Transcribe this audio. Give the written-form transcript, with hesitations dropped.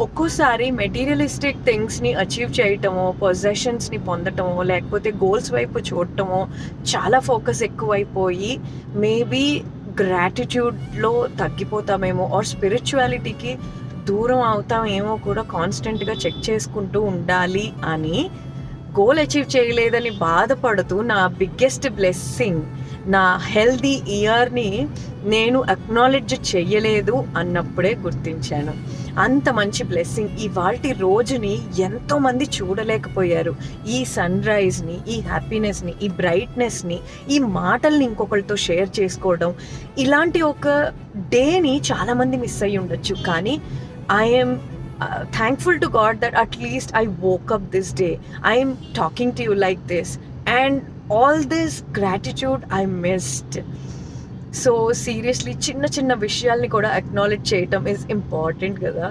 ఒక్కోసారి materialistic థింగ్స్ని achieve చేయటమో, పొజెషన్స్ని పొందటమో, లేకపోతే goals వైపు చూడటమో చాలా ఫోకస్ ఎక్కువైపోయి మేబీ గ్రాటిట్యూడ్లో తగ్గిపోతామేమో, ఆర్ స్పిరిచువాలిటీకి దూరం అవుతామేమో కూడా కాన్స్టెంట్గా చెక్ చేసుకుంటూ ఉండాలి అని గోల్ అచీవ్ చేయలేదని బాధపడుతూ నా బిగ్గెస్ట్ బ్లెస్సింగ్ నా హెల్దీ ఇయర్ని నేను అక్నాలెడ్జ్ చెయ్యలేదు అన్నప్పుడే గుర్తించాను. అంత మంచి బ్లెస్సింగ్ ఇవాల్టి రోజుని ఎంతోమంది చూడలేకపోయారు. ఈ సన్ రైజ్ని, ఈ హ్యాపీనెస్ని, ఈ బ్రైట్నెస్ని, ఈ మాటల్ని ఇంకొకరితో షేర్ చేసుకోవడం, ఇలాంటి ఒక డేని చాలామంది మిస్ అయ్యి ఉండొచ్చు. కానీ I'm thankful to God that at least I woke up this day. I am talking to you like this, and all this gratitude I missed. So seriously, చిన్న చిన్న విషయాల్ని కూడా acknowledge చేయటం is important కదా.